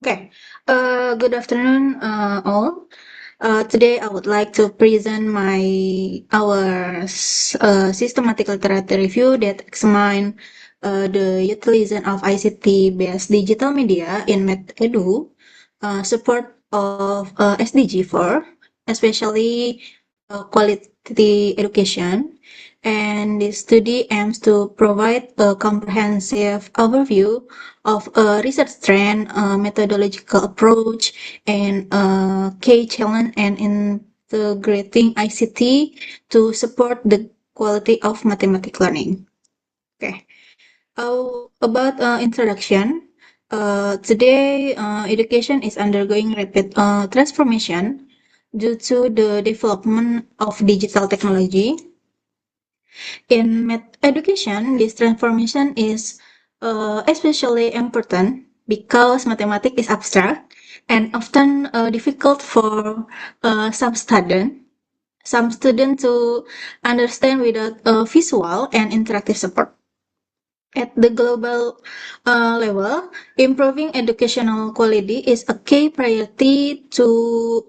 Okay, good afternoon, all. Today I would like to present our systematic literature review that examine the utilization of ICT-based digital media in MedEdu, support of SDG 4, especially quality education. And this study aims to provide a comprehensive overview of a research trend, a methodological approach, and a key challenge and integrating ICT to support the quality of mathematics learning. Okay. About introduction, today education is undergoing rapid transformation due to the development of digital technology. In education, this transformation is especially important because mathematics is abstract and often difficult for some students to understand without visual and interactive support. At the global level, improving educational quality is a key priority to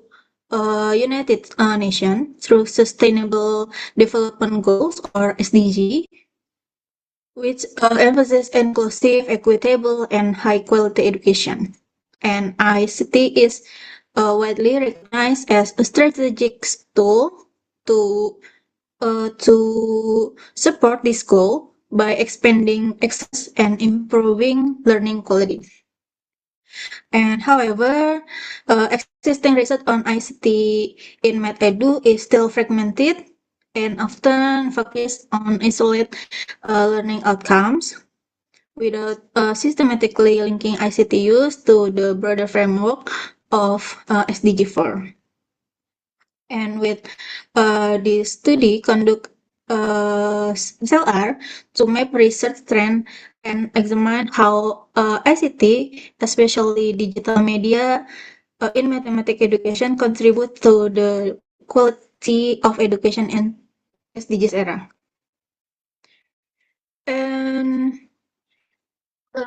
United Nations through Sustainable Development Goals or SDG, which emphasizes inclusive, equitable, and high-quality education. And ICT is widely recognized as a strategic tool to to support this goal by expanding access and improving learning quality. And however, existing research on ICT in MedEdu is still fragmented and often focused on isolate learning outcomes without systematically linking ICT use to the broader framework of SDG 4. And with this study conduct SLR to map research trend and examine how ICT, especially digital media, in mathematics education contribute to the quality of education in SDGs era. And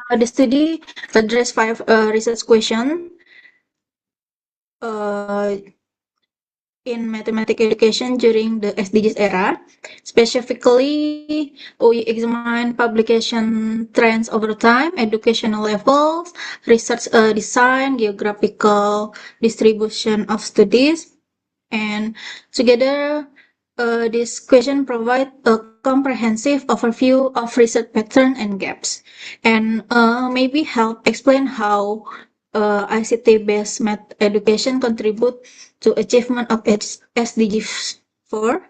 the study addressed 5 research questions in mathematics education during the SDGs era. Specifically, we examine publication trends over time, educational levels, research design, geographical distribution of studies, and together this question provide a comprehensive overview of research pattern and gaps, and maybe help explain how ICT-based math education contribute to achievement of SDG 4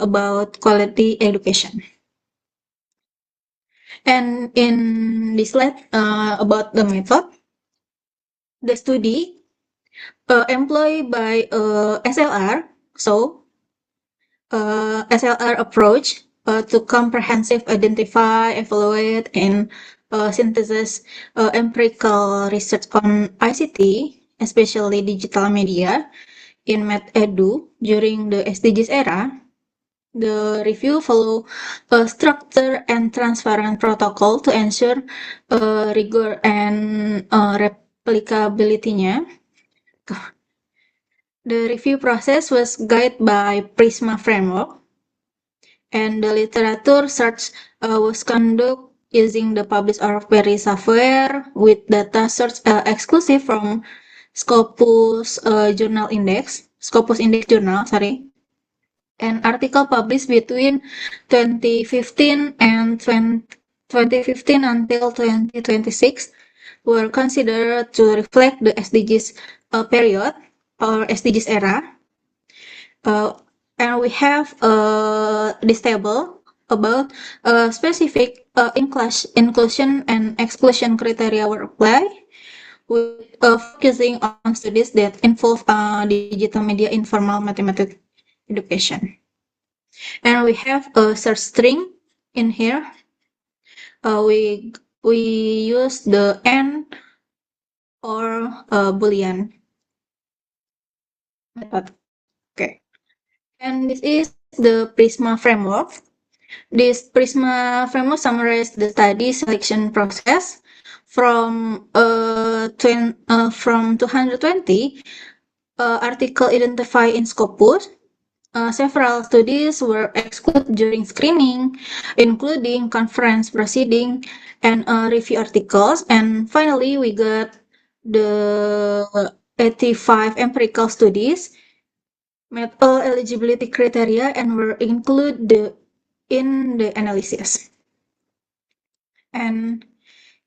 about quality education. And in this slide about the method, the study employed by SLR, so SLR approach to comprehensive identify, evaluate, and synthesis empirical research on ICT, especially digital media, in MedEdu during the SDGs era. The review follow a structured and transparent protocol to ensure rigor and replicability-nya. The review process was guided by Prisma framework, and the literature search was conducted using the published Query software with data search exclusive from Scopus Index Journal, an article published between 2015 and 2015 until 2026 were considered to reflect the SDGs period or SDGs era. And we have this table about specific inclusion and exclusion criteria were applied, with focusing on studies that involve digital media in formal mathematics education. And we have a search string in here. We use the N or Boolean method. Okay. And this is the Prisma framework. This Prisma framework summarizes the study selection process From 220 article identified in Scopus, several studies were excluded during screening, including conference proceeding and review articles. And finally, we got the 85 empirical studies met all eligibility criteria and were included in the analysis. And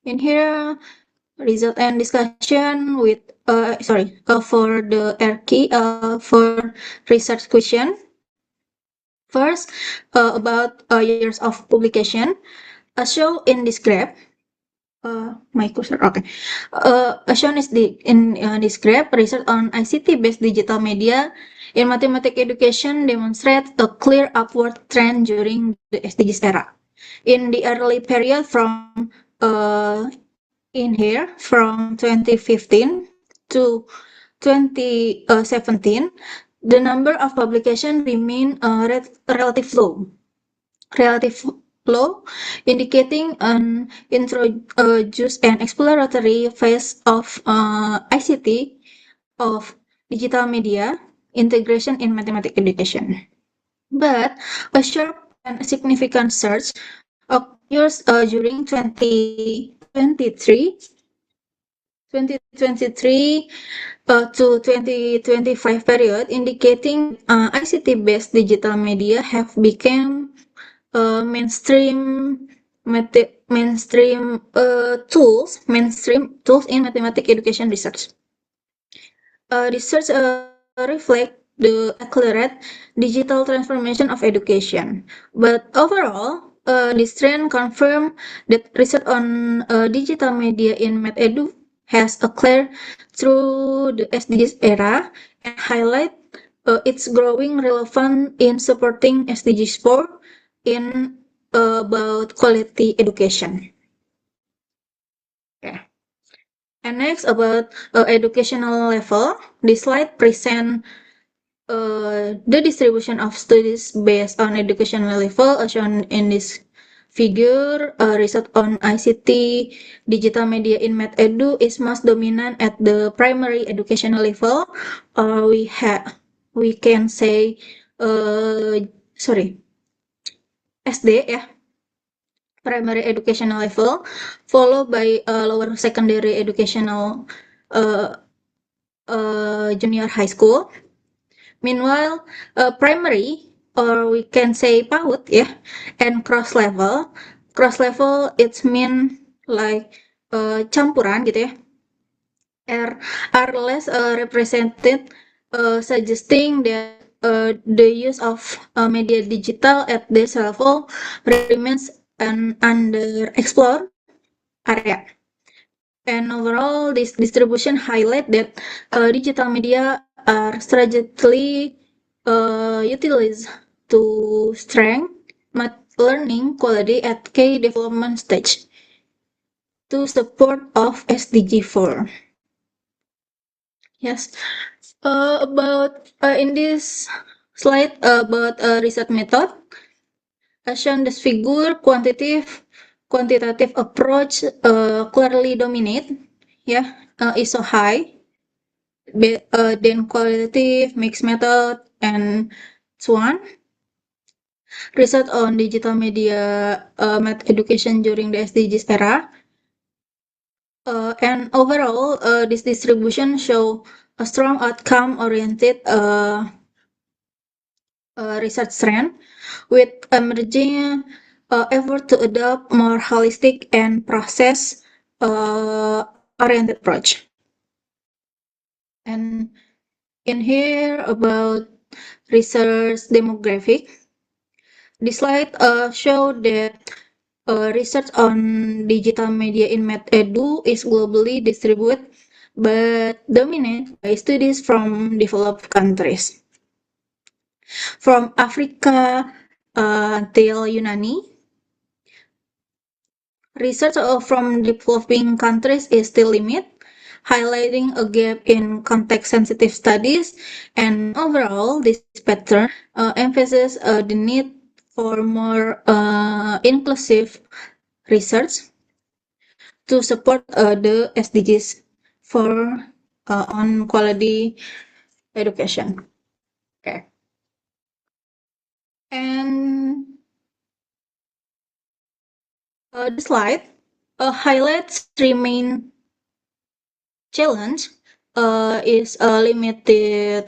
in here, result and discussion with for the RK for research question. First, about years of publication, as shown in this graph. My cursor, okay. As shown is in this graph, research on ICT-based digital media in mathematics education demonstrates a clear upward trend during the SDGs era. In the early period from in here from 2015 to 2017, the number of publications remain relatively low, indicating an introduced and exploratory phase of ICT of digital media integration in mathematics education. But a sharp and significant surge occurs during 2023 to 2025 period, indicating ICT-based digital media have become mainstream tools in mathematics education research. Research reflect the accelerated digital transformation of education, but overall, this trend confirms that research on digital media in MathEdu has occurred through the SDGs era and highlight its growing relevance in supporting SDGs 4 in about quality education. Okay. And next about educational level, this slide presents the distribution of studies based on educational level as shown in this figure. Research on ICT digital media in MathEdu is most dominant at the primary educational level. We can say SD ya, primary educational level, followed by lower secondary educational junior high school. Meanwhile, primary, or we can say PAUD ya, and cross level it's mean like campuran gitu ya, are less represented, suggesting that the use of media digital at this level remains an underexplored area. And overall, this distribution highlight that digital media are strategically utilized to strengthen math learning quality at key development stage to support of SDG 4. Yes, about in this slide about research method, as shown this figure, quantitative approach clearly dominate, is so high, then qualitative mixed method and so on. Research on digital media math education during the SDGs era, and overall this distribution show a strong outcome-oriented research trend with emerging effort to adopt more holistic and process oriented approach. And in here about research demographic, this slide show that research on digital media in MathEdu is globally distributed but dominated by studies from developed countries. From Africa till Yunani, research from developing countries is still limited, highlighting a gap in context-sensitive studies, and overall, this pattern emphasizes the need for more inclusive research to support the SDGs for on quality education. Okay, and the slide highlights remain challenge is a limited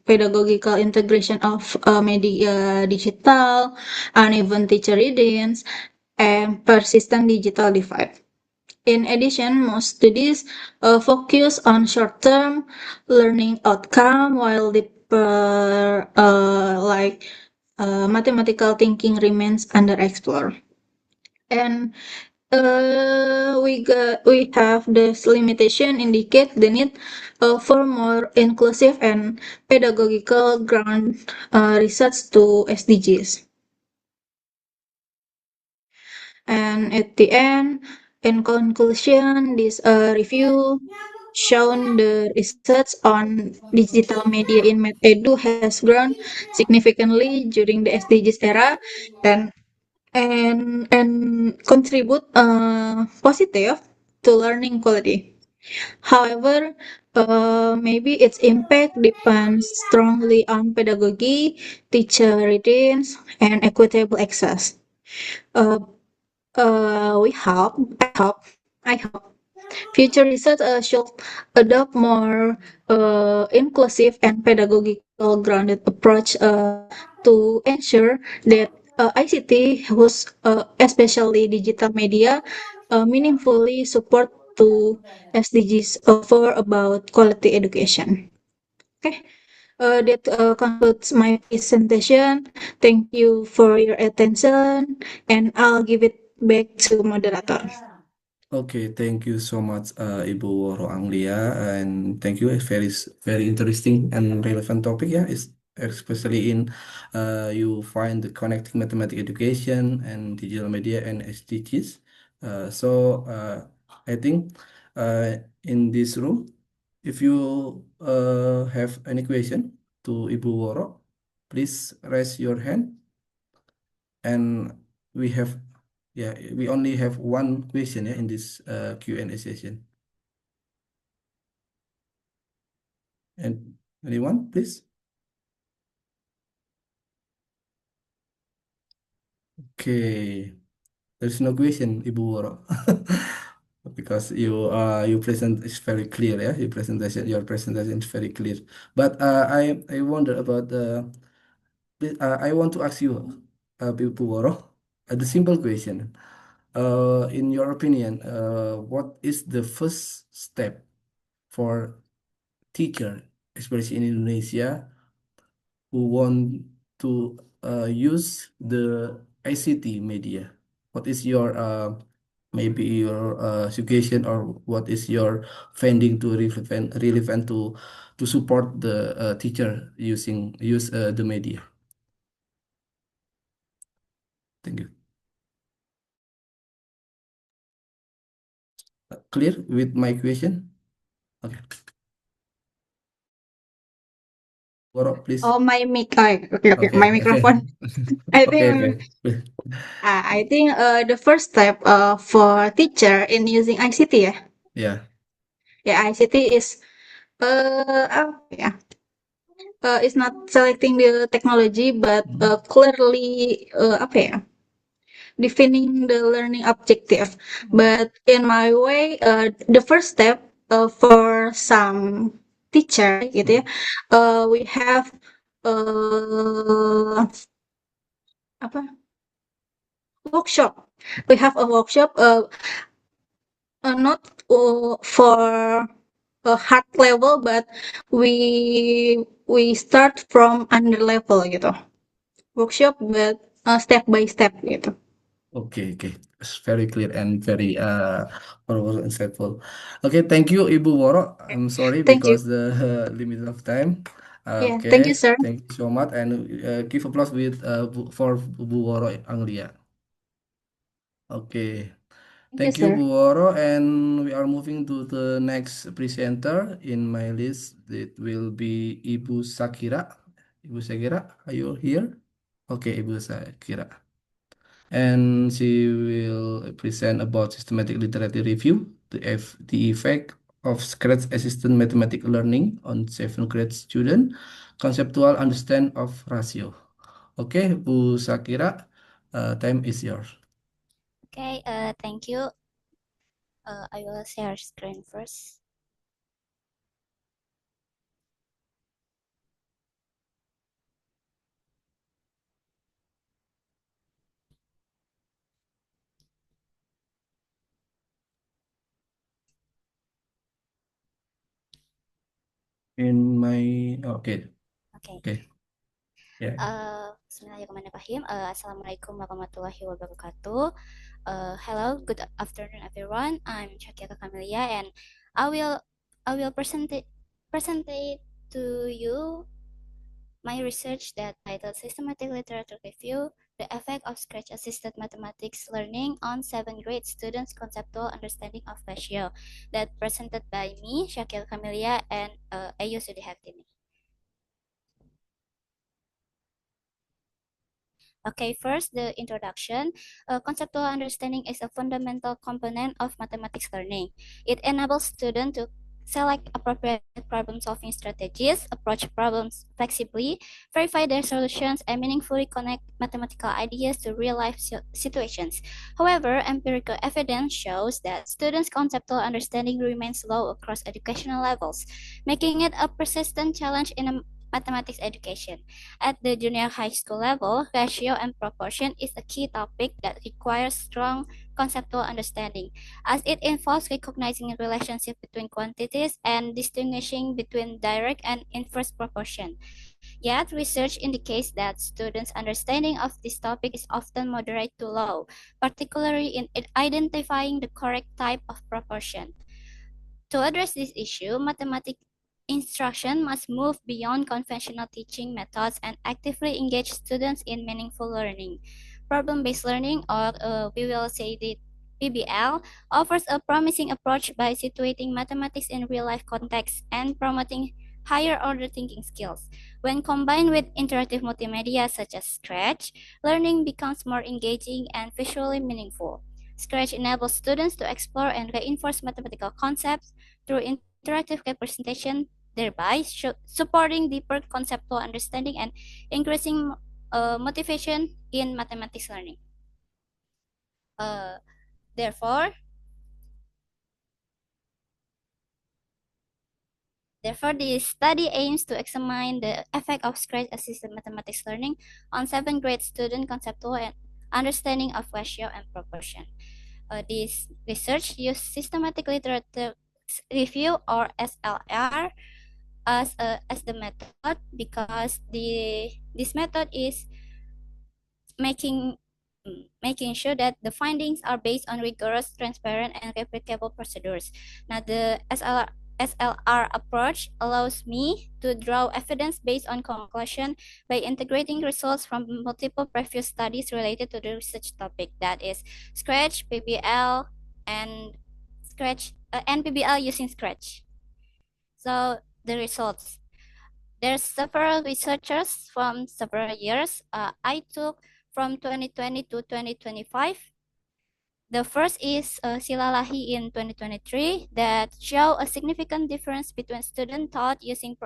pedagogical integration of media digital, uneven teacher readings, and persistent digital divide. In addition, most studies focus on short-term learning outcome while deeper mathematical thinking remains underexplored. And we have this limitation indicate the need for more inclusive and pedagogical ground research to SDGs. And at the end, in conclusion, this review shown the research on digital media in MedEdu has grown significantly during the SDGs era and contribute positive to learning quality. However, maybe its impact depends strongly on pedagogy, teacher readings, and equitable access. Uh, I hope future research should adopt more inclusive and pedagogical grounded approach to ensure that ICT, whose especially digital media, meaningfully support to SDGs for about quality education. Okay, that concludes my presentation. Thank you for your attention, and I'll give it back to moderator. Okay, thank you so much, Ibu Woro Anglia, and thank you. It's very interesting and relevant topic, yeah. Is especially in you find the connecting mathematics education and digital media and SDGs. I think in this room, if you have any question to Ibu Woro, please raise your hand, and we have yeah, we only have one question, yeah, in this Q&A session. And anyone, please? Okay, there's no question, Ibu Woro. Because you present is very clear, yeah. Your presentation is very clear. But I wonder about I want to ask you, Ibu Woro, the simple question. In your opinion, what is the first step for teacher, especially in Indonesia, who want to use the ICT media? What is your maybe your suggestion, or what is your finding to relevant to support the teacher use the media? Thank you. Clear with my question? Okay, Woro, please. Oh, my mic. Oh, okay, okay. Okay, My okay, microphone. I okay, think okay. the first step for teacher in using ICT ya. Yeah. Ya, ICT is apa ya? It's not selecting the technology but Mhm. clearly apa ya? Defining the learning objective. But in my way, the first step for some teacher gitu ya, we have apa workshop. We have a workshop, not for a hard level, but we start from under level gitu. Workshop, but step by step gitu. Okay, okay. It's very clear and very powerful and insightful. Okay, thank you, Ibu Woro. Okay. I'm sorry Thank you. because the limit of time. Yeah, thank you, Okay, sir. thank you so much, and give applause with for Bu Woro Anglia. Okay, Thank you, thank you, sir. Bu Woro, and we are moving to the next presenter in my list. It will be Ibu Sakira. Ibu Sakira, are you here? Okay, Ibu Sakira. and she will present about systematic literature review, the effect of Scratch Assistant Mathematics Learning on 7th grade student, conceptual understand of ratio. Oke, Bu Sakira, time is yours. Okay, thank you. I will share screen first. In my, okay, Okay. okay, yeah. Bismillahirrahmanirrahim. Assalamualaikum warahmatullahi wabarakatuh. Hello, good afternoon, everyone. I'm Shakira Camelia, and I will present it to you my research that titled Systematic Literature Review: The Effect of Scratch Assisted Mathematics Learning on 7th Grade Students' Conceptual Understanding of Ratio, that presented by me, Shakira Camelia, and Ayu Sudihartini. Okay, first, the introduction. Conceptual understanding is a fundamental component of mathematics learning. It enables students to select appropriate problem-solving strategies, approach problems flexibly, verify their solutions, and meaningfully connect mathematical ideas to real-life situations. However, empirical evidence shows that students' conceptual understanding remains low across educational levels, making it a persistent challenge in a mathematics education. At the junior high school level, ratio and proportion is a key topic that requires strong conceptual understanding, as it involves recognizing a relationship between quantities and distinguishing between direct and inverse proportion. Yet, research indicates that students' understanding of this topic is often moderate to low, particularly in identifying the correct type of proportion. To address this issue, mathematics instruction must move beyond conventional teaching methods and actively engage students in meaningful learning. Problem-based learning, or we will say the PBL, offers a promising approach by situating mathematics in real-life context and promoting higher-order thinking skills. When combined with interactive multimedia such as Scratch, learning becomes more engaging and visually meaningful. Scratch enables students to explore and reinforce mathematical concepts through interactive representation, thereby supporting deeper conceptual understanding and increasing motivation in mathematics learning. Uh, therefore, the study aims to examine the effect of Scratch-assisted mathematics learning on 7th grade student conceptual and understanding of ratio and proportion. This research used systematic literature review, or SLR, as the method, because this method is making making sure that the findings are based on rigorous, transparent, and replicable procedures. Now, the SLR approach allows me to draw evidence based on conclusion by integrating results from multiple previous studies related to the research topic, that is Scratch, PBL, and PBL using Scratch. So the results. There's several researchers from several years. I took from 2020 to 2025. The first is Silalahi in 2023 that show a significant difference between student taught using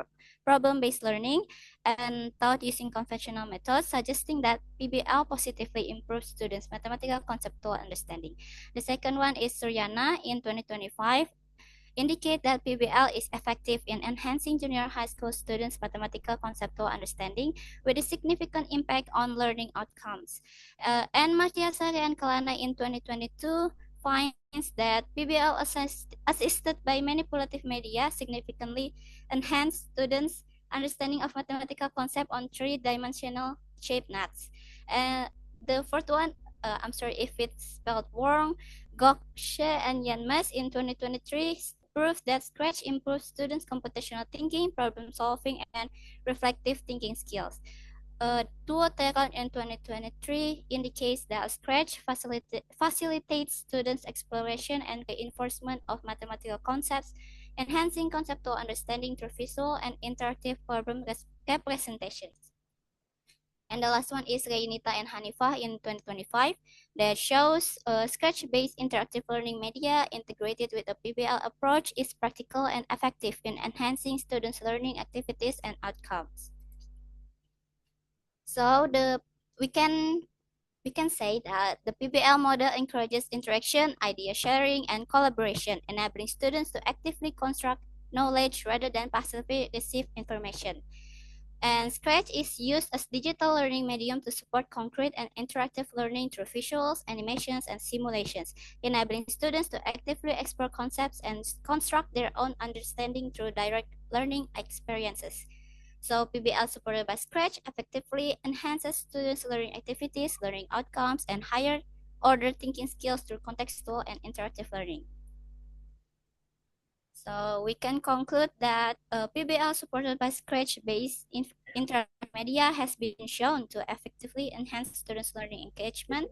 problem-based learning and taught using conventional methods, suggesting that PBL positively improves students' mathematical conceptual understanding. The second one is Suryana in 2025, indicate that PBL is effective in enhancing junior high school students' mathematical conceptual understanding with a significant impact on learning outcomes. And Martiasari and Kalana in 2022 finds that PBL assisted by manipulative media significantly enhanced students' understanding of mathematical concept on three-dimensional shape nuts. The fourth one, I'm sorry if it's spelled wrong, Gokshe and Yanmas in 2023 proved that Scratch improves students' computational thinking, problem solving, and reflective thinking skills. Duoteron in 2023 indicates that Scratch facilitates students' exploration and reinforcement of mathematical concepts, enhancing conceptual understanding through visual and interactive problem representations. And the last one is Reunita and Hanifah in 2025 that shows Scratch-based interactive learning media integrated with a PBL approach is practical and effective in enhancing students' learning activities and outcomes. So we can say that the PBL model encourages interaction, idea sharing, and collaboration, enabling students to actively construct knowledge rather than passively receive information. And Scratch is used as digital learning medium to support concrete and interactive learning through visuals, animations, and simulations, enabling students to actively explore concepts and construct their own understanding through direct learning experiences. So PBL supported by Scratch effectively enhances students' learning activities, learning outcomes, and higher order thinking skills through contextual and interactive learning. So we can conclude that PBL supported by Scratch-based interactive media has been shown to effectively enhance students' learning engagement,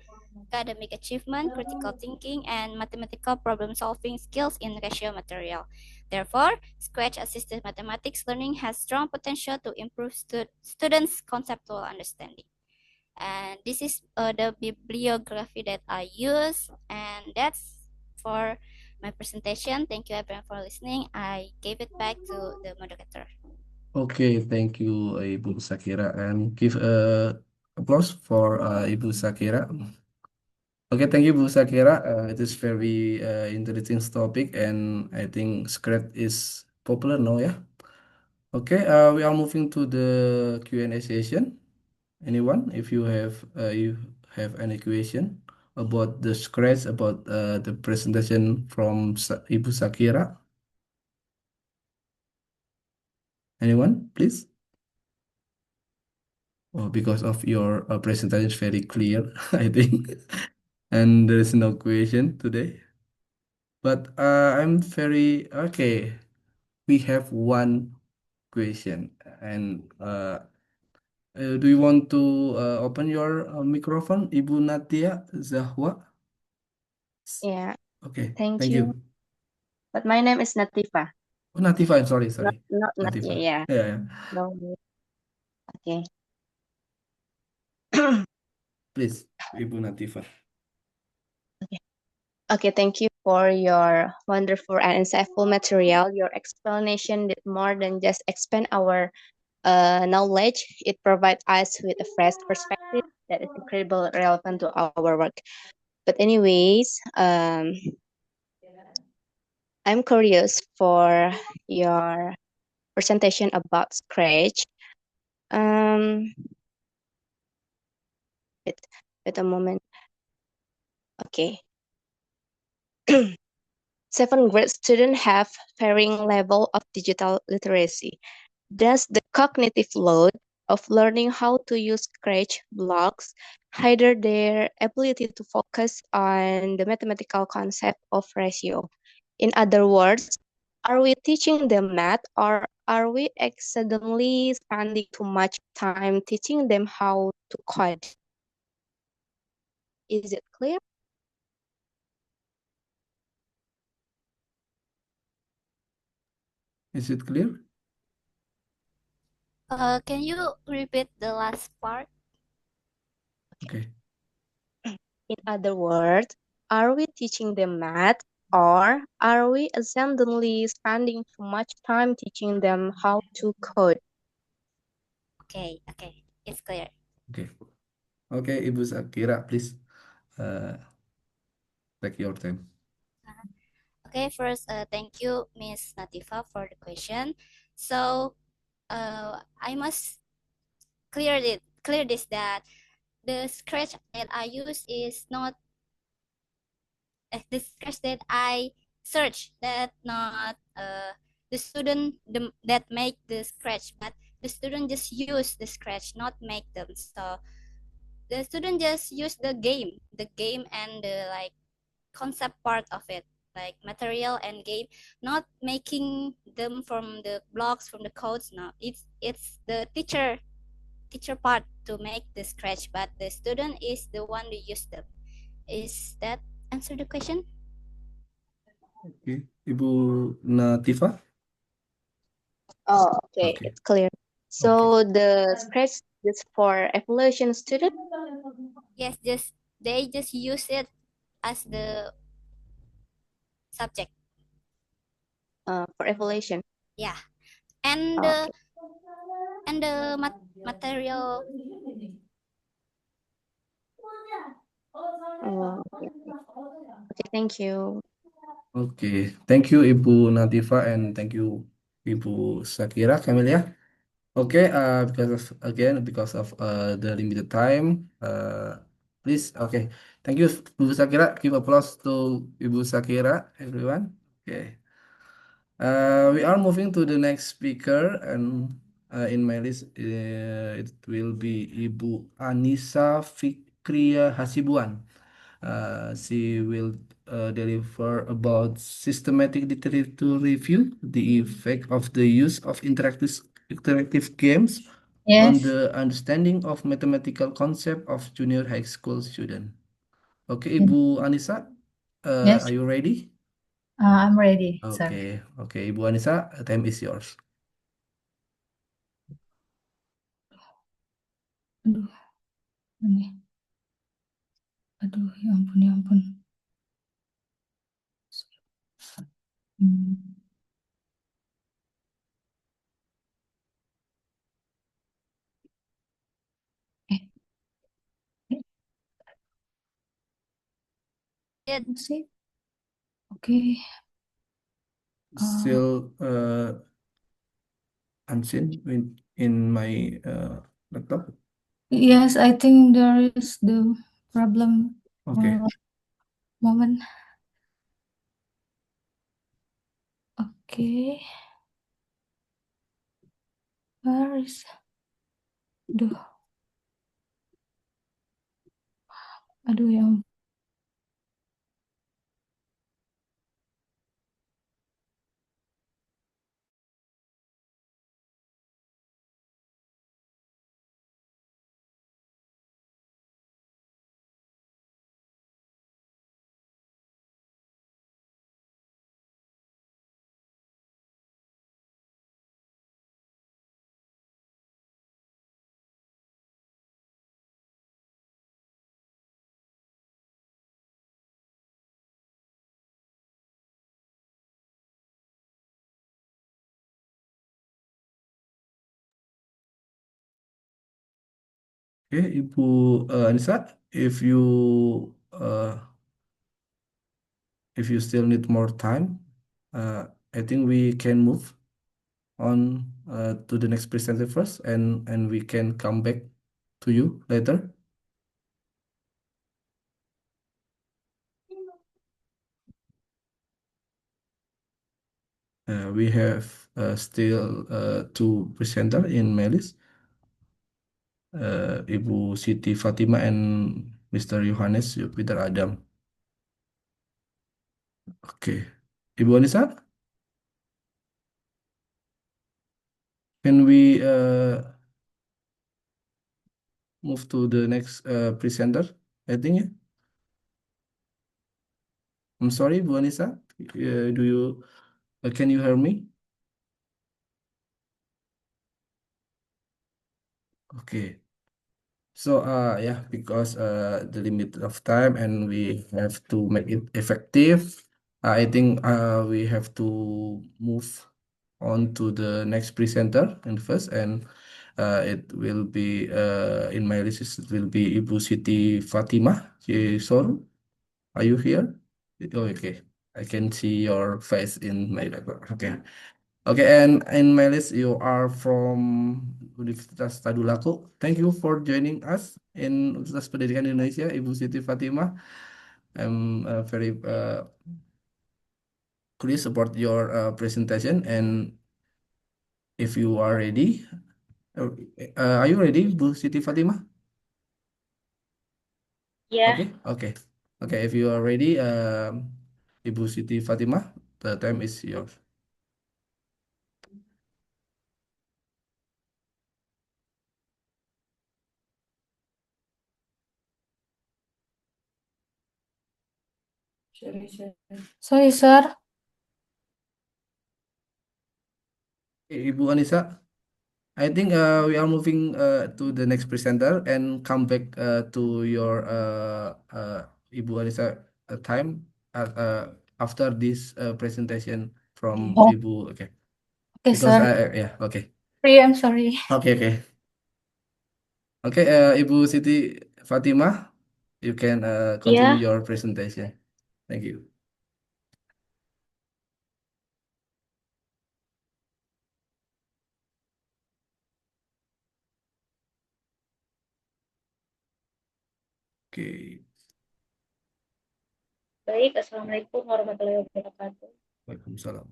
academic achievement, critical thinking, and mathematical problem-solving skills in ratio material. Therefore, Scratch-assisted mathematics learning has strong potential to improve students' conceptual understanding. And this is the bibliography that I use, and that's for my presentation. Thank you everyone for listening. I gave it back to the moderator. Okay, thank you, Ibu Shakira, and give a applause for Ibu Shakira. Okay, thank you, Bu Shakira. It is very interesting topic, and I think Scratch is popular now, yeah. Okay, we are moving to the Q&A session. Anyone, if you have any question about the Scratch, about the presentation from Ibu Shakira? Anyone, please? Oh, because of your presentation is very clear, I think, and there is no question today. But I'm very okay. We have one question, and do you want to open your microphone, Ibu Natia Zahwa? Yeah, Okay, thank thank you. you. But my name is Natifa. Oh, Natifah, I'm sorry, Not sorry. not yeah, Natifah. yeah. Yeah, yeah. No. Okay. Please, Ibu Natifah. Okay, thank you for your wonderful and insightful material. Your explanation did more than just expand our knowledge. It provides us with a fresh perspective that is incredibly relevant to our work. But anyways, I'm curious for your presentation about Scratch. Um, wait a moment. Okay. 7th grade students have varying level of digital literacy. Does the cognitive load of learning how to use Scratch blocks hinder their ability to focus on the mathematical concept of ratio? In other words, are we teaching them math, or are we accidentally spending too much time teaching them how to code? Is it clear? Is it clear? Can you repeat the last part? Okay. In other words, are we teaching them math, or are we accidentally spending too much time teaching them how to code? Okay, it's clear. Okay. Okay, Ibu Shakira, please take your time. Okay, first, thank you, Miss Natifa, for the question. So, I must clear this that the Scratch that I use is not the Scratch that I search, that not the student that make the Scratch, but the student just use the Scratch, not make them. So the student just use the game and the like concept part of it, like material and game, not making them from the blocks, from the codes. No, it's the teacher part to make the Scratch, but the student is the one who use them. Is that answer the question? Okay, Ibu Natifah. Oh, okay, Okay. it's clear. So the Scratch just for evaluation student? Yes, they just use it as the subject. For evaluation. Yeah, and Okay. the material. Okay. Okay, thank you. Okay, thank you Ibu Natifa and thank you Ibu Sakira Camelia. Okay, because of the limited time, please, okay, thank you Ibu Sakira. Give applause to Ibu Sakira, everyone. Okay, we are moving to the next speaker, and in my list, it will be Ibu Anissa Fikria Hasibuan. She will deliver about systematic literature review, the effect of the use of interactive games on Yes, the understanding of mathematical concept of junior high school student. Okay, yes, Ibu Anissa, are yes. you ready? I'm ready, sir. Okay, okay, Ibu Anissa, time is yours. Aduh, ini. Aduh, ya ampun, ya ampun. Hmm. Eh, It apa sih? Oke. Still unseen in my laptop. Yes, I think there is the problem Okay. moment. Oke. Where is? Aduh, aduh ya ampun. Okay, Ibu Anissa, uh, if you still need more time, I think we can move on to the next presenter first, and we can come back to you later. We have still two presenter in my list, Ibu Siti Fatima and Mr. Yohanes Peter Adam. Okay, Ibu Anissa, can we move to the next presenter? I think, yeah. I'm sorry, Bu Anissa. Can you hear me? Okay. So, yeah, because the limit of time and we have to make it effective, I think we have to move on to the next presenter and first, and it will be in my list. It will be Ibu Siti Fatimah Cisor. Are you here? Oh, okay. I can see your face in my background. Okay. Okay, and in my list, you are from Universitas Tadulako. Thank you for joining us in Universitas Pendidikan Indonesia, Ibu Siti Fatimah. I'm very pleased about your presentation, and if you are ready, uh, are you ready, Bu Siti Fatimah? Yeah. Okay, okay, okay. If you are ready, Ibu Siti Fatimah, the time is yours. Sorry, sir. Ibu Anissa, I think we are moving to the next presenter and come back to your Ibu Anissa time after this presentation from Oh, Ibu. Okay, okay, because sir. yeah, okay, I'm sorry. okay. Okay, Ibu Siti Fatimah, you can continue Yeah. your presentation. Thank you. Okay. Baik, Assalamualaikum warahmatullahi wabarakatuh. Waalaikumsalam.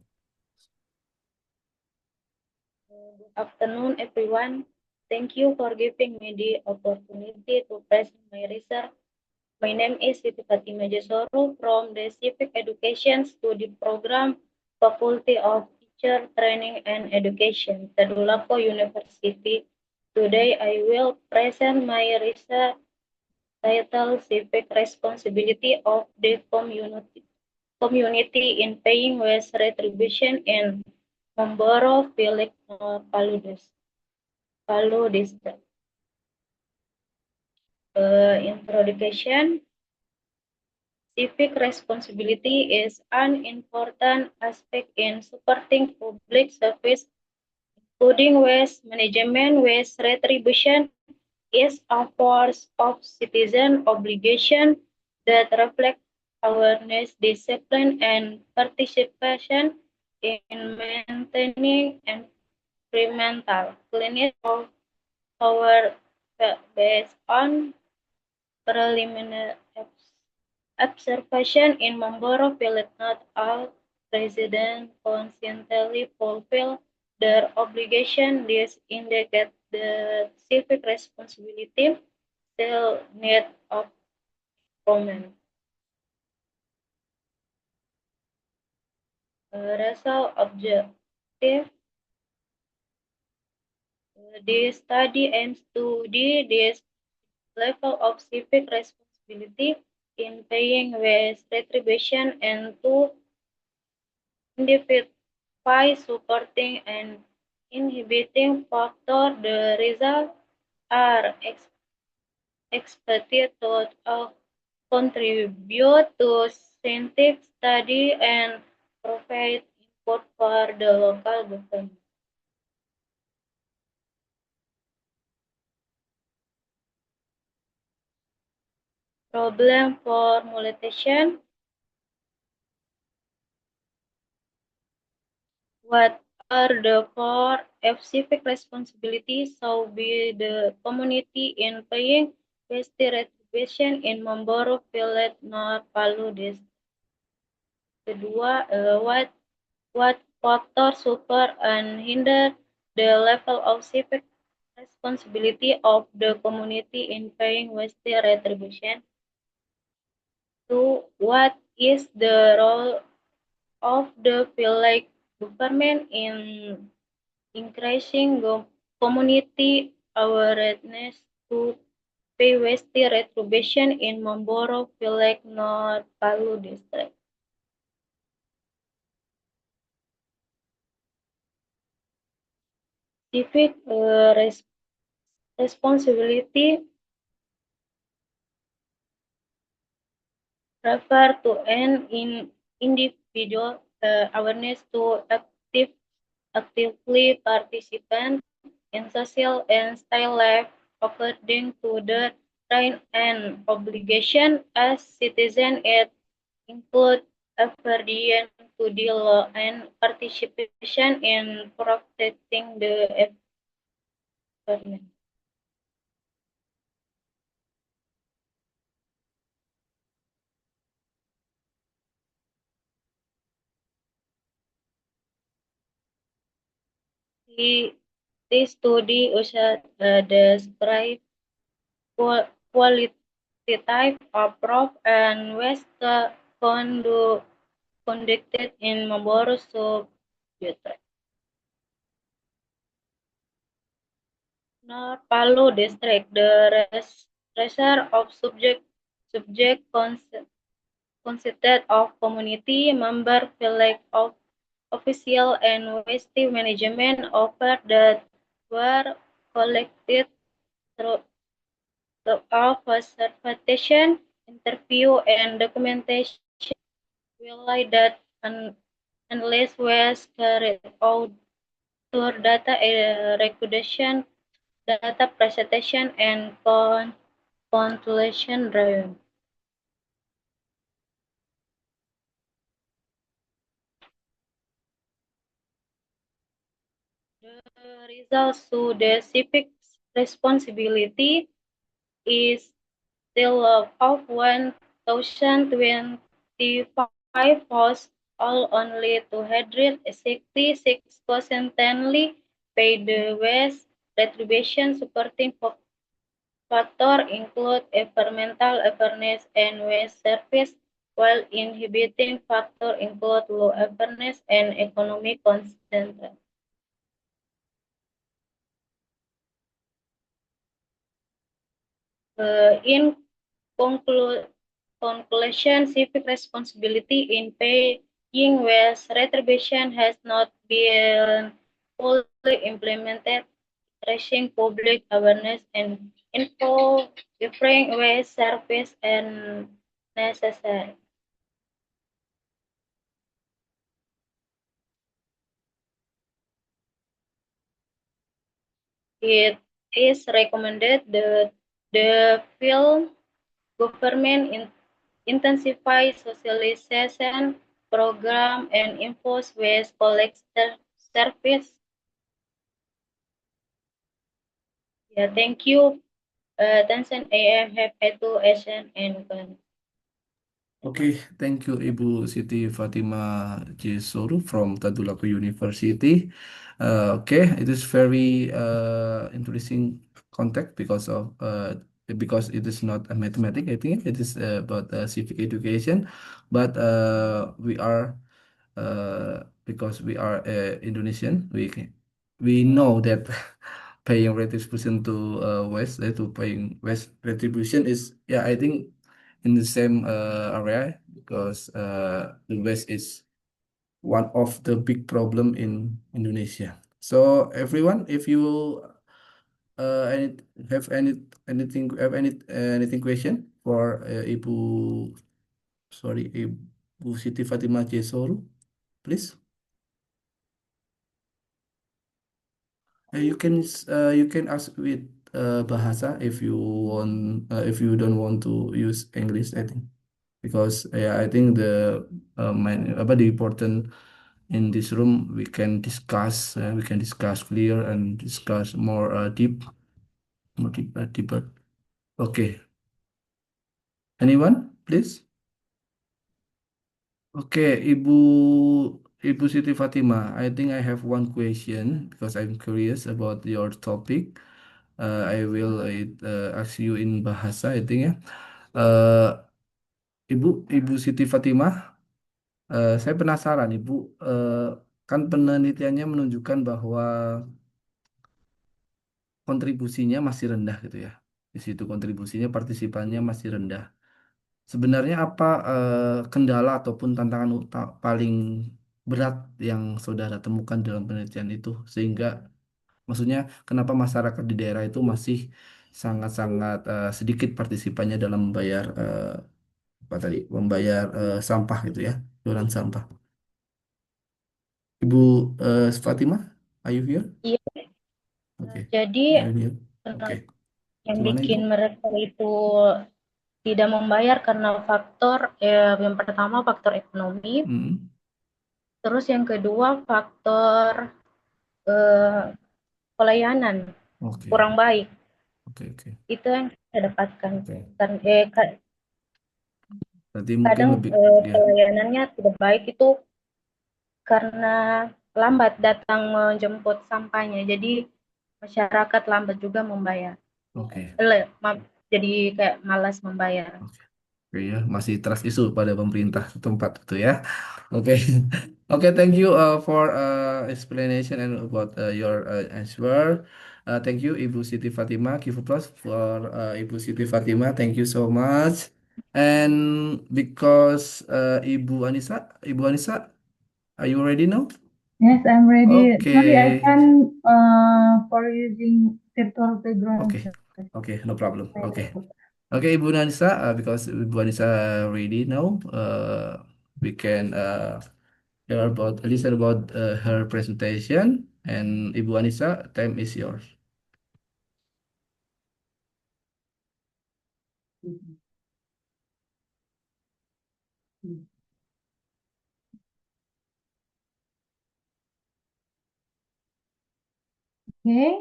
Good afternoon, everyone. Thank you for giving me the opportunity to present my research. My name is Siti Fatimah Jasoro from the Civic Education Study Program, Faculty of Teacher Training and Education, Tadulako University. Today, I will present my research titled Civic Responsibility of the Community in Paying Waste Retribution in Memboro Village, Palu District. Introduction. Civic responsibility is an important aspect in supporting public service, including waste management. Waste retribution is a force of citizen obligation that reflects awareness, discipline, and participation in maintaining environmental cleanliness of our based on preliminary observation in Memboro Village. Not all residents conscientiously fulfill their obligation. This indicates the civic responsibility still need of improvement. Result objective. This study aims to this level of civic responsibility in paying waste retribution and to identify supporting and inhibiting factor. The results are expected to contribute to scientific study and provide input for the local government. Problem formulation. What are the core of civic responsibilities so be the community in paying waste retribution in Memboro Village, North Palu District? Kedua, what factors support and hinder the level of civic responsibility of the community in paying waste retribution? 2. What is the role of the village government in increasing community awareness to pay waste retribution in Memboro Village, North Palu District? Civic responsibility refer to an individual awareness to actively participate in social and style life according to the right and obligation as citizen. It includes adherence to the law and participation in protecting the environment. This study used describe qualitative approach and waste conducted in Memboro Subdistrict. North Palu District, the reserve of subject consisted of community member, village of official and waste management over the were collected through throughout observation, interview, and documentation will that unless was carried out through data recordation, data presentation, and consolidation driven. The results to the civic responsibility is still of 1,025 was all only 266% paid the West retribution supporting factor include environmental awareness and waste service, while inhibiting factor include low awareness and economic constraint. In conclusion, civic responsibility in paying waste retribution has not been fully implemented, raising public awareness and improving waste service and necessary. It is recommended that the field government intensify socialization program and enforce waste collection service. Yeah, thank you. Attention, I have had to Asian and Okay, thank you Ibu Siti Fatima Jesuru from Tadulako University. Okay, it is very interesting context because it is not a mathematics. I think it is about civic education, but because we are Indonesian, we know that paying retribution to West, to paying West retribution is, yeah, I think in the same area, because the West is one of the big problem in Indonesia. So everyone, if you any, have anything question for Ibu Siti Fatimah Jesoro, please. You can ask with bahasa if you want, if you don't want to use English, I think, because yeah, I think the important in this room we can discuss clear and discuss more deeper. Okay, anyone, please? Okay, Ibu Siti Fatima, I think I have one question because I'm curious about your topic. I will ask you in bahasa, I think ya. Uh, Ibu Siti Fatimah, saya penasaran, Ibu, kan penelitiannya menunjukkan bahwa kontribusinya masih rendah gitu ya. Di situ kontribusinya, partisipannya masih rendah. Sebenarnya apa kendala ataupun tantangan paling berat yang saudara temukan dalam penelitian itu, sehingga maksudnya kenapa masyarakat di daerah itu masih sangat-sangat sedikit partisipannya dalam membayar apa tadi, membayar sampah gitu ya, iuran sampah. Ibu Fatimah, are you here? Iya. Oke. Jadi Are you here? Oke. yang Gimana, bikin Ibu? mereka itu tidak membayar karena faktor yang pertama faktor ekonomi, Mm. terus yang kedua faktor pelayanan Oke. kurang baik. Oke, oke. Itu yang saya dapatkan. Oke. Dan Berarti mungkin kadang lebih ya. pelayanannya tidak baik itu karena lambat datang menjemput sampahnya. Jadi masyarakat lambat juga membayar. Oke. Jadi kayak malas membayar. Oke ya, masih trust isu pada pemerintah setempat itu ya. Oke. Oke, thank you for explanation and about your answer. Thank you Ibu Siti Fatima. Give applause for Ibu Siti Fatima. Thank you so much. And because Ibu Anissa, are you ready now? Yes, I'm ready. Sorry, I Okay. can for using virtual background. Okay. Okay, no problem. Okay. Okay, Ibu Anissa, because Ibu Anissa ready now, we can hear about listen about her presentation. And Ibu Anissa, time is yours. Okay.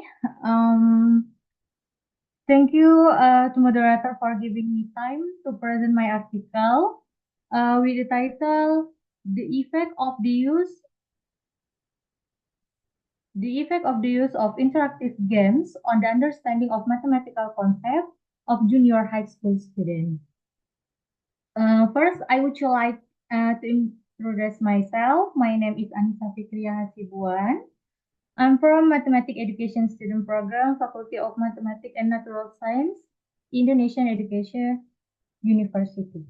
Thank you to moderator for giving me time to present my article with the title "The Effect of the Use of Interactive Games on the Understanding of Mathematical Concepts of Junior High School Students." First, I would like to introduce myself. My name is Anissa Fikria Hasibuan. I'm from Mathematics Education Student Program, Faculty of Mathematics and Natural Science, Indonesian Education University.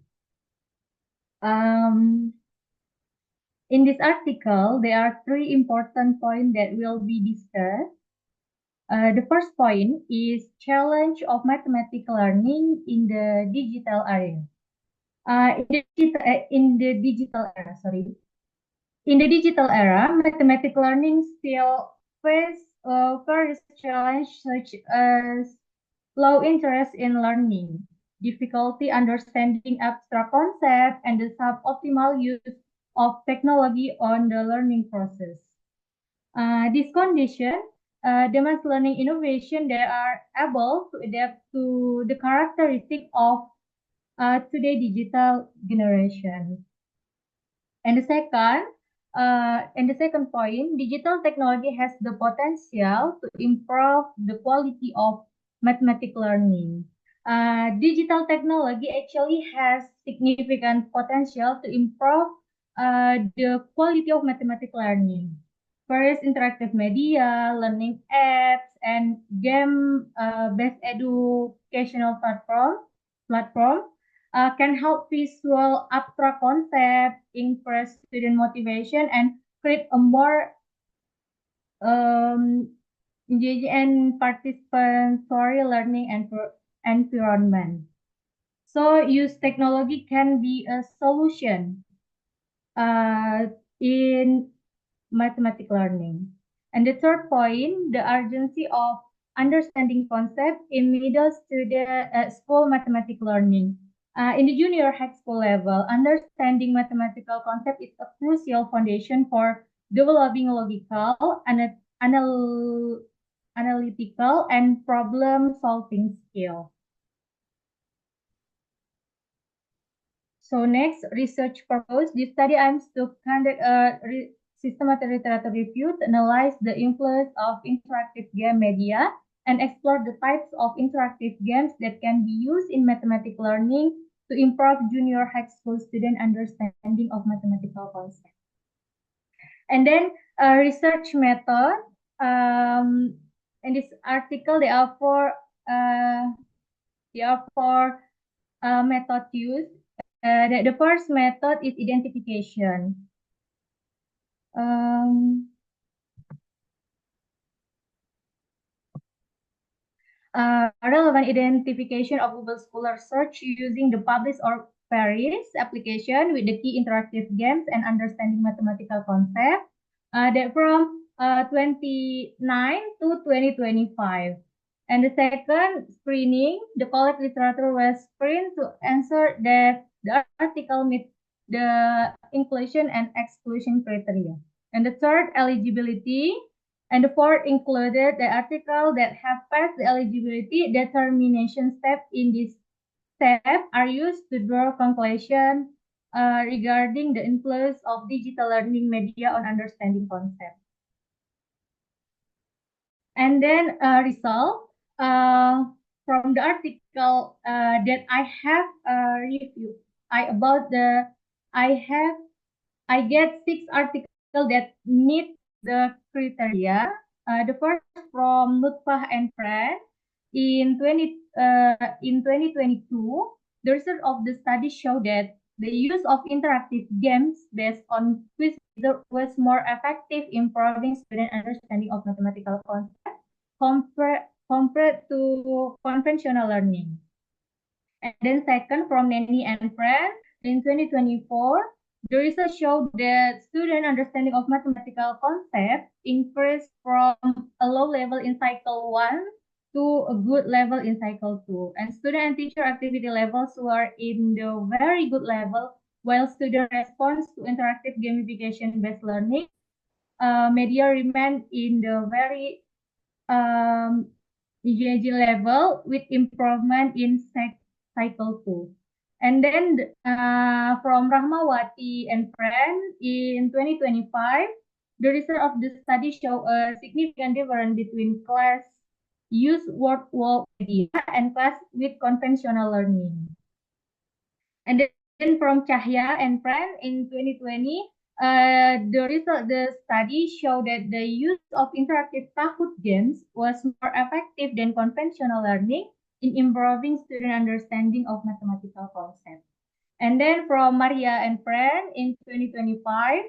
In this article, there are three important points that will be discussed. The first point is challenge of mathematical learning in the digital area. In the digital era, mathematical learning still face various challenges such as low interest in learning, difficulty understanding abstract concepts, and the suboptimal use of technology on the learning process. This condition demands learning innovation that are able to adapt to the characteristic of today's digital generation. And the second point, digital technology has the potential to improve the quality of mathematical learning. Digital technology actually has significant potential to improve the quality of mathematical learning. First, interactive media, learning apps, and game-based educational platform can help visual abstract concept, increase student motivation, and create a more engaging and participatory learning environment. So, use technology can be a solution in mathematical learning. And the third point, the urgency of understanding concept in middle school mathematical learning. In the junior high school level, understanding mathematical concept is a crucial foundation for developing logical, analytical, and problem-solving skill. So next, research purpose. This study aims to conduct a systematic literature review to analyze the influence of interactive game media and explore the types of interactive games that can be used in mathematical learning to improve junior high school student understanding of mathematical concepts. And then research method. In this article, there are four methods used. The first method is identification. Relevant identification of Google Scholar search using the Publish or Paris application with the key interactive games and understanding mathematical concept. That from 29 to 2025. And the second, screening. The collect literature was screened to answer that the article meets the inclusion and exclusion criteria. And the third, eligibility. And the fourth included the article that have passed the eligibility determination step. In this step are used to draw conclusion regarding the influence of digital learning media on understanding concept. And then result from the article that I have reviewed. I get 6 articles that meet the criteria. The first from Lutfah and friends in 2022, the result of the study showed that the use of interactive games based on quiz was more effective in improving student understanding of mathematical concepts compared to conventional learning. And then second, from Nanny and Friend, in 2024, the research showed that student understanding of mathematical concepts increased from a low level in cycle 1 to a good level in cycle 2. And student and teacher activity levels were in the very good level, while student response to interactive gamification-based learning media remained in the very EGG level with improvement in cycle 2. And then from Rahmawati and friend in 2025, the result of the study show a significant difference between class use word wall media and class with conventional learning. And then from Cahya and friend in 2020, the study showed that the use of interactive Kahoot games was more effective than conventional learning in improving student understanding of mathematical concepts. And then from Maria and friend in 2025,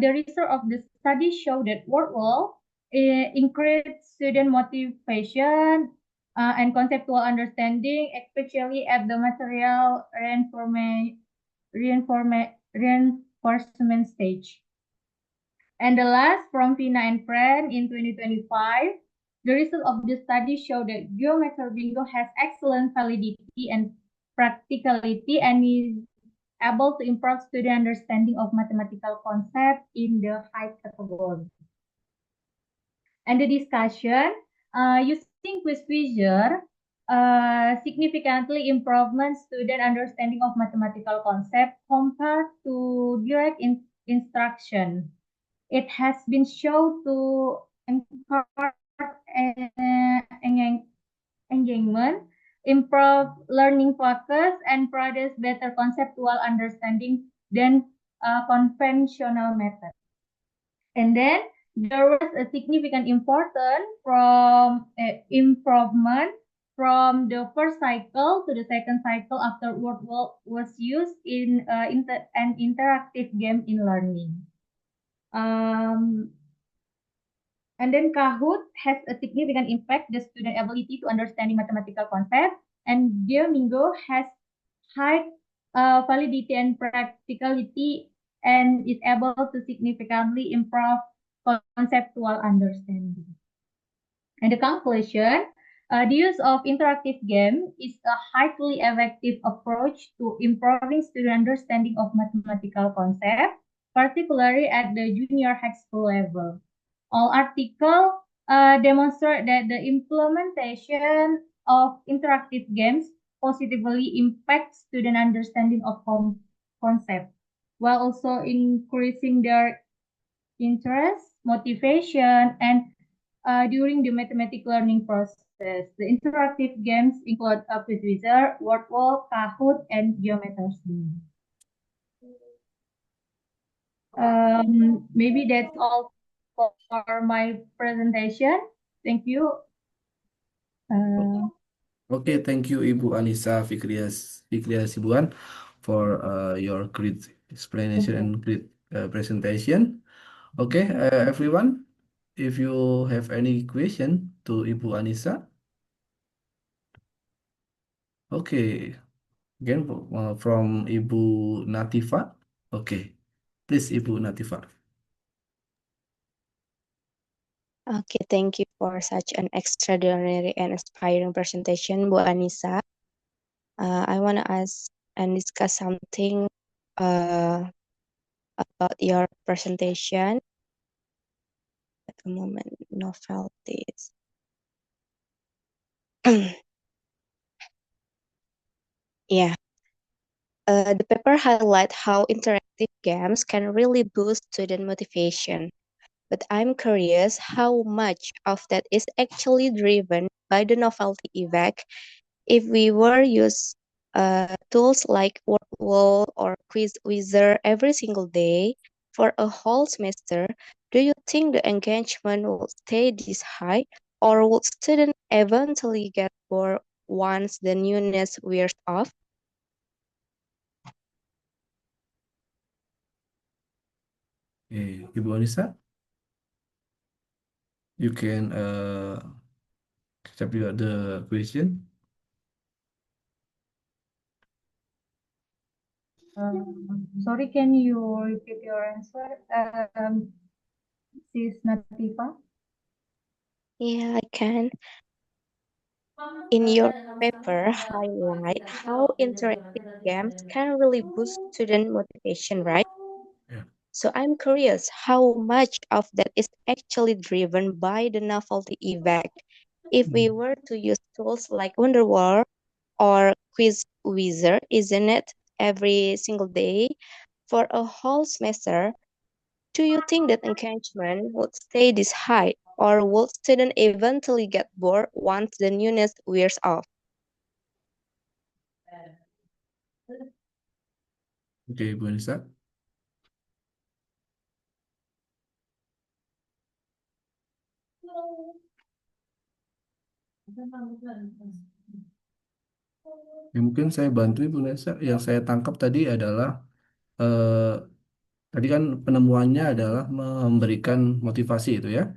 the result of the study showed that WordWall increased student motivation and conceptual understanding, especially at the material reinforcement stage. And the last, from Vina and friend in 2025, the result of the study showed that Geometry Bingo has excellent validity and practicality and is able to improve student understanding of mathematical concepts in the high category. And the discussion, using QuizWizard significantly improvement student understanding of mathematical concepts compared to direct instruction. It has been shown to encourage engagement, improve learning focus, and produce better conceptual understanding than conventional method. And then there was a significant improvement from the first cycle to the second cycle after WordWall was used in an interactive game in learning. And then Kahoot has a significant impact the student ability to understanding mathematical concepts, and Duolingo has high validity and practicality and is able to significantly improve conceptual understanding. And the conclusion, the use of interactive game is a highly effective approach to improving student understanding of mathematical concepts, particularly at the junior high school level. All articles demonstrate that the implementation of interactive games positively impacts student understanding of concepts, while also increasing their interest, motivation, and during the mathematical learning process. The interactive games include QuizWizard, WordWall, Kahoot, and Geometry Bingo. Maybe that's all for my presentation. Thank you. Okay, thank you Ibu Anissa Fikriya Sibuan for your great explanation and great presentation. Okay, everyone, if you have any question to Ibu Anissa. Okay, again from Ibu Natifa. Okay, please Ibu Natifa. Okay, thank you for such an extraordinary and inspiring presentation, Bu Anissa. I want to ask and discuss something about your presentation. At the moment, novelties. Yeah. The paper highlight how interactive games can really boost student motivation. But I'm curious how much of that is actually driven by the novelty effect. If we were use tools like WordWall or QuizWizard every single day for a whole semester, do you think the engagement will stay this high, or would students eventually get bored once the newness wears off? Okay, Ibu Anissa, you can accept the question. Sorry, can you repeat your answer, Sis Natifa? Yeah, I can. In your paper, highlight how interactive games can really boost student motivation, right? Yeah. So I'm curious how much of that is actually driven by the novelty effect. If we were to use tools like Wonderwall or Quiz Wizard, isn't it, every single day for a whole semester, do you think that engagement would stay this high, or would students eventually get bored once the newness wears off? Okay, Ibu Anissa. Ya, mungkin saya bantu Ibu Nesa. Yang saya tangkap tadi adalah tadi kan penemuannya adalah memberikan motivasi itu ya.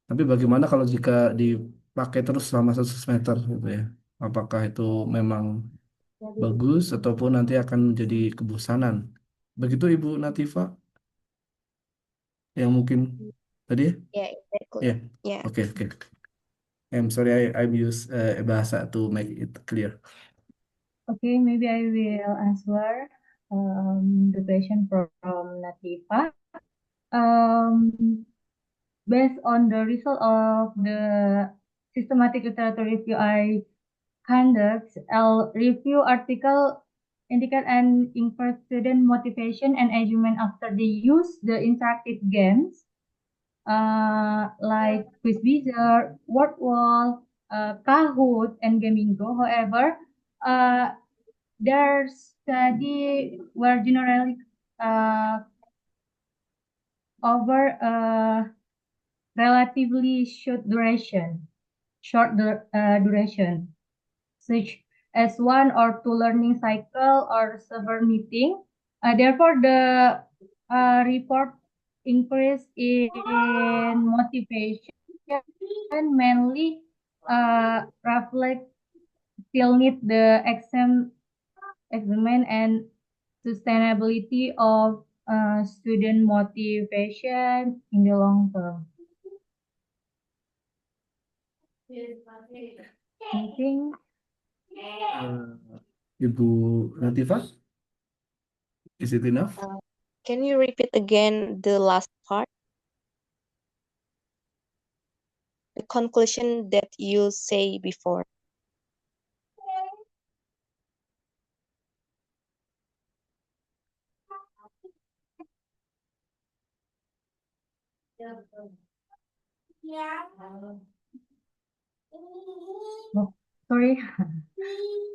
Tapi bagaimana kalau jika dipakai terus selama 1 semester gitu ya? Apakah itu memang bagus ataupun nanti akan menjadi kebosanan? Begitu Ibu Natifa yang mungkin tadi ya? Yeah, exactly. Ya, Yeah. oke oke. I'm sorry, I'm use bahasa to make it clear. Okay, maybe I will answer the question from Natifa. Based on the result of the systematic literature review I conduct, I'll review article indicate an increased student motivation and engagement after they use the interactive games like Quiz Wizard, Word Wall, Kahoot, and Gamingo. However, their study were generally over a relatively short duration, such as 1 or 2 learning cycle or server meeting. Therefore, the report increase in motivation mainly reflect still need the examine and sustainability of student motivation in the long term. Anything? Ibu Natifa, is it enough? Can you repeat again the last part? The conclusion that you say before. Oh, sorry.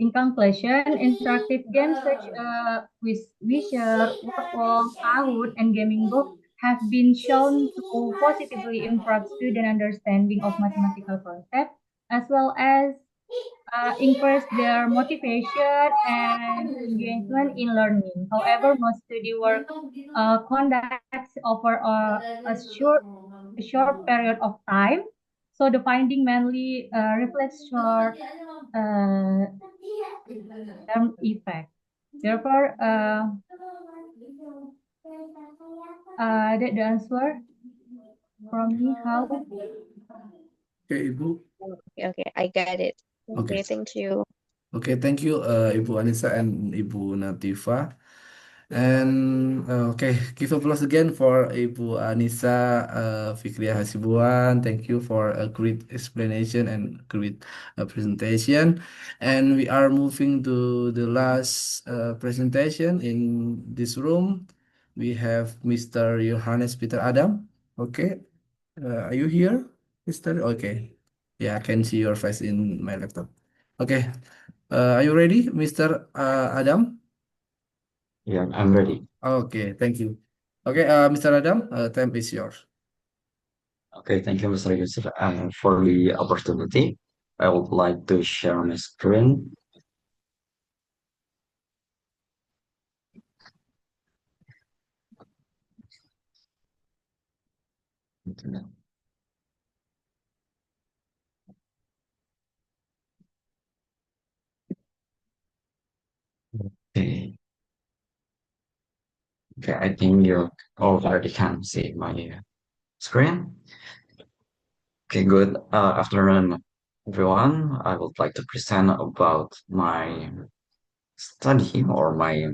In conclusion, interactive games such Quiz Wizard, Wordwall, Kahoot, and Gaming Book have been shown to positively improve student understanding of mathematical concepts as well as increase their motivation and engagement in learning. However, most study work conducts over a short period of time, so the finding mainly reflects short term effect. Therefore, that the answer from me. How? Okay, Ibu. Okay, I got it. Okay. Okay, thank you. Okay, thank you, Ibu Anissa and Ibu Natifa. And okay, give applause again for Ibu Anissa Fikriah Hasibuan. Thank you for a great explanation and great presentation. And we are moving to the last presentation in this room. We have Mr. Johannes Peter Adam. Okay, are you here, Mr.? Okay, yeah, I can see your face in my laptop. Okay, are you ready, Mr. Adam? Yeah, I'm ready. Okay, thank you. Okay, Mr. Adam, time is yours. Okay, thank you, Mr. Yusuf, for the opportunity. I would like to share my screen. Okay. Okay, I think you already can see my screen. Okay, good. Afternoon, everyone. I would like to present about my study or my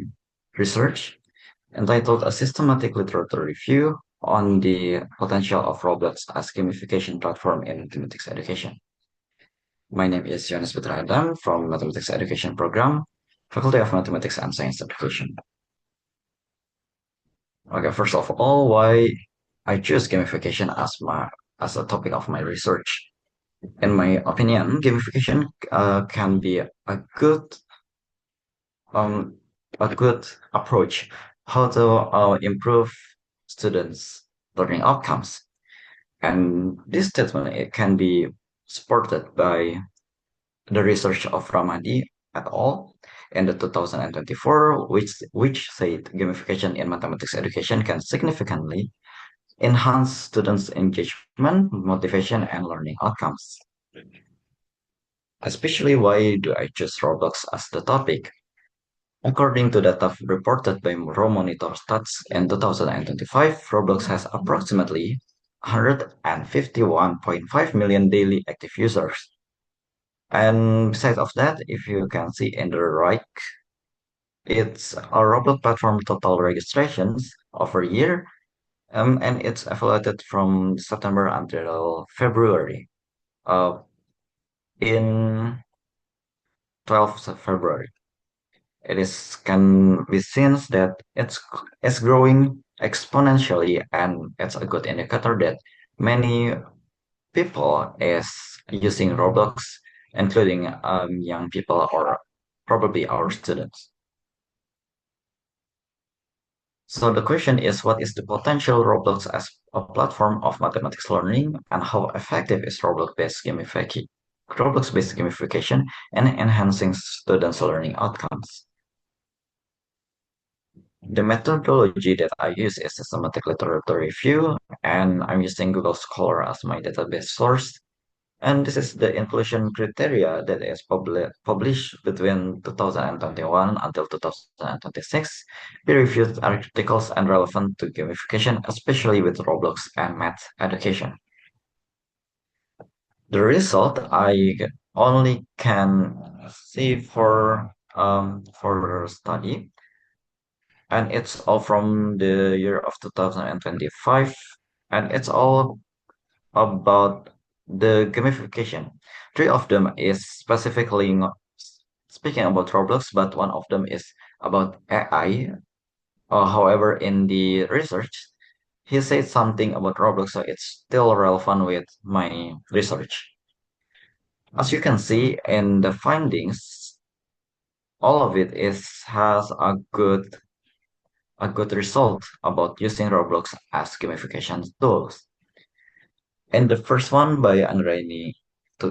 research entitled A Systematic Literature Review on the Potential of Roblox as Gamification Platform in Mathematics Education. My name is Jonas Putra Adam from Mathematics Education Program, Faculty of Mathematics and Science Education. Okay, first of all, why I choose gamification as a topic of my research. In my opinion, gamification can be um, a good approach how to improve students' learning outcomes. And this statement it can be supported by the research of Ramadi et al. In the 2024, which said gamification in mathematics education can significantly enhance students' engagement, motivation, and learning outcomes. Especially why do I choose Roblox as the topic? According to data reported by Romonitor Stats in 2025, Roblox has approximately 151.5 million daily active users. And besides of that, if you can see in the right, it's a Roblox platform total registrations over a year, and it's evaluated from September until February. In 12th of February. Can be seen that it's growing exponentially, and it's a good indicator that many people is using Roblox, including young people or probably our students. So the question is, what is the potential Roblox as a platform of mathematics learning, and how effective is Roblox-based gamification in enhancing students' learning outcomes? The methodology that I use is systematic literature review, and I'm using Google Scholar as my database source. And this is the inclusion criteria that is published between 2021 until 2026, peer-reviewed articles and relevant to gamification, especially with Roblox and math education. The result I only can see for study, and it's all from the year of 2025, and it's all about the gamification. Three of them is specifically speaking about Roblox, but one of them is about AI. However, in the research, he said something about Roblox, so it's still relevant with my research. As you can see in the findings, all of it has a good result about using Roblox as gamification tools. And the first one by Anraini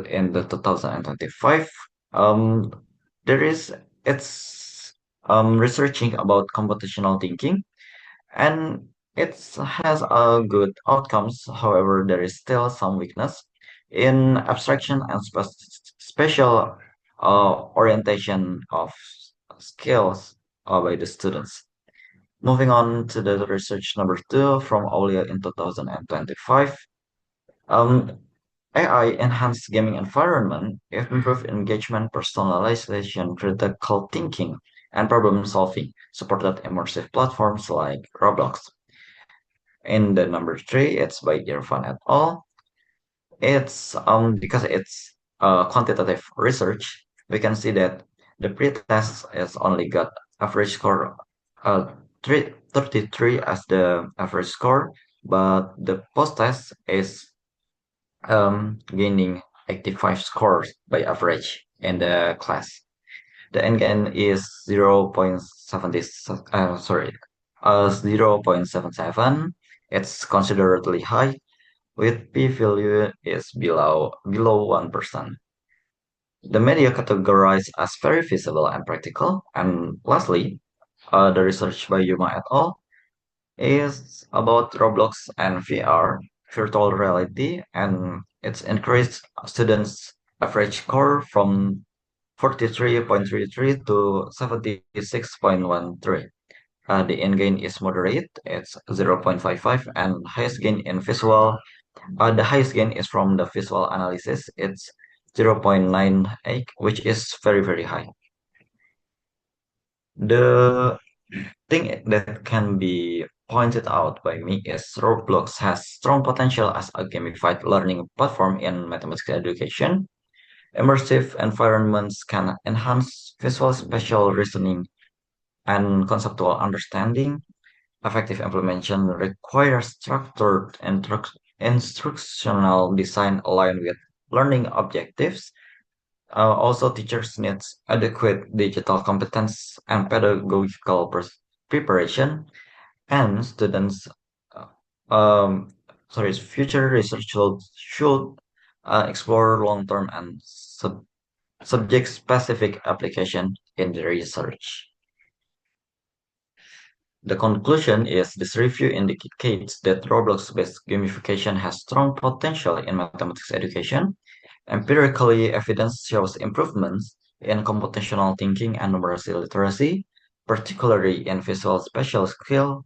in the 2025, um, there is it's researching about computational thinking, and it has a good outcomes. However, there is still some weakness in abstraction and special orientation of skills by the students. Moving on to the research number 2 from Aulia in 2025. AI enhanced gaming environment improve engagement, personalization, critical thinking, and problem solving, supported immersive platforms like Roblox. In the number 3, it's by Irfan et al. It's because it's quantitative research, we can see that the pre-test is only got average score 33 as the average score, but the post-test is gaining 85 scores by average in the class. The NGN is 0.77. It's considerably high, with p-value is below 1%. The media categorized as very feasible and practical. And lastly, the research by Yuma et al. is about Roblox and VR. virtual reality, and it's increased students' average score from 43.33 to 76.13. The end gain is moderate, it's 0.55, and highest gain in the highest gain is from the visual analysis, it's 0.98, which is very, very high. The thing that can be pointed out by me is Roblox has strong potential as a gamified learning platform in mathematics education. Immersive environments can enhance visual spatial reasoning and conceptual understanding. Effective implementation requires structured instructional design aligned with learning objectives. Also, teachers need adequate digital competence and pedagogical preparation, and students, uh, um, future research should explore long-term and subject-specific application in the research. The conclusion is this review indicates that Roblox-based gamification has strong potential in mathematics education. Empirically, evidence shows improvements in computational thinking and numeracy literacy, particularly in visual spatial skill,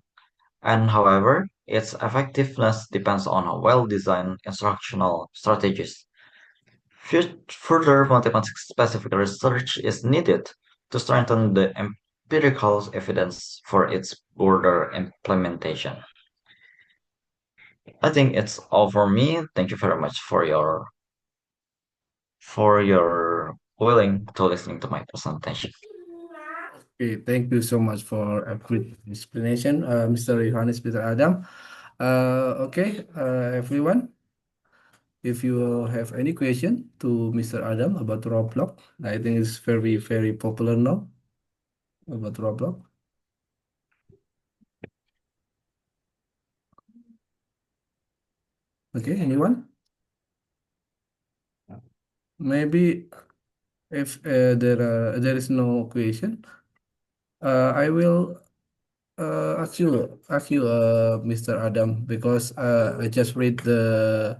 and however, its effectiveness depends on well-designed instructional strategies. Further mathematics-specific research is needed to strengthen the empirical evidence for its broader implementation. I think it's all for me. Thank you very much for your willing to listening to my presentation. Okay, thank you so much for a quick explanation, Mr. Johannes Peter Adam. Okay, everyone, if you have any question to Mr. Adam about Roblox, I think it's very, very popular now about Roblox. Okay, anyone? Maybe if there is no question, I will ask you, Mr. Adam, because I just read the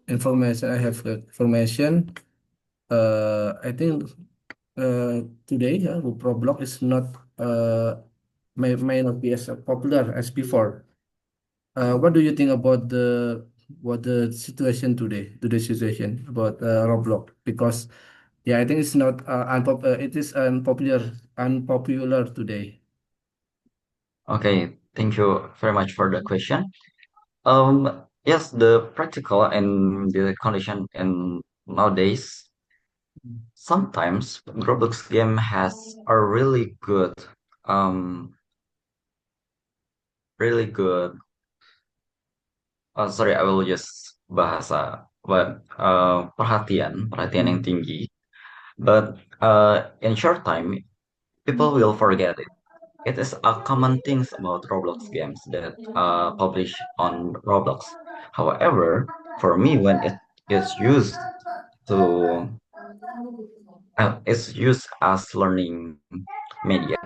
information. I have information. I think today, Roblox is not may not be as popular as before. What do you think about the situation today? Today's situation about Roblox? Because yeah, I think it's not it is unpopular today. Okay, thank you very much for the question. Yes, the practical and the condition in nowadays, sometimes Roblox game has a um, really good. Oh, sorry, I will use bahasa, but perhatian yang tinggi. But in short time, people will forget it. It is a common things about Roblox games that publish on Roblox. However, for me, when it is used to it's used as learning media,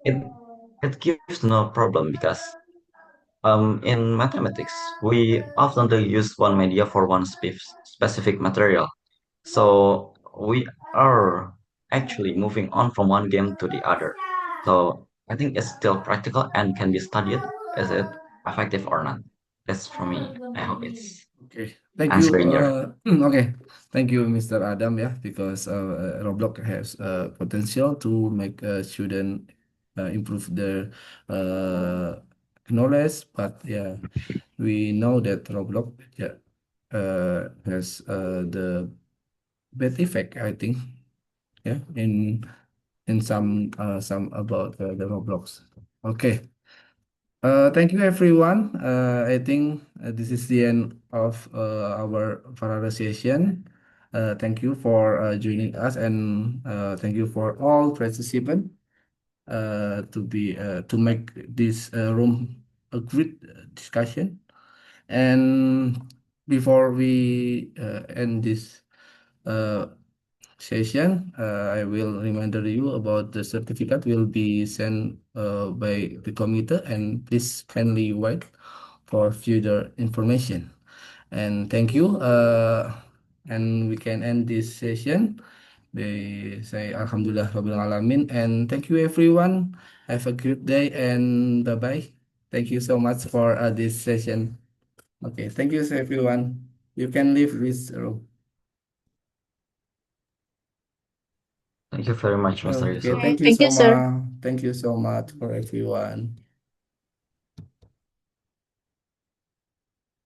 it it gives no problem because in mathematics we often use one media for one specific material. So we are actually moving on from one game to the other. So I think it's still practical and can be studied. Is it effective or not? That's for me. I hope it's Okay, thank you. answering your. Okay, thank you, Mr. Adam. Yeah, because Roblox has potential to make student improve their uh, knowledge, but yeah, we know that Roblox yeah has the bad effect. I think yeah in some about the Roblox. Okay. Thank you, everyone. I think this is the end of our Farada session. Thank you for joining us, and thank you for all participants to make this room a great discussion. And before we end this uh, session, I will remind you about the certificate will be sent by the committee, and please kindly wait for further information. And thank you. And we can end this session. They say Alhamdulillah Rabbil Alamin. And thank you everyone. Have a good day and bye bye. Thank you so much for this session. Okay, thank you everyone. You can leave this room. Thank you very much, Mr. Okay, Yusuf. thank you Thank so you, sir. much. Thank you so much for everyone.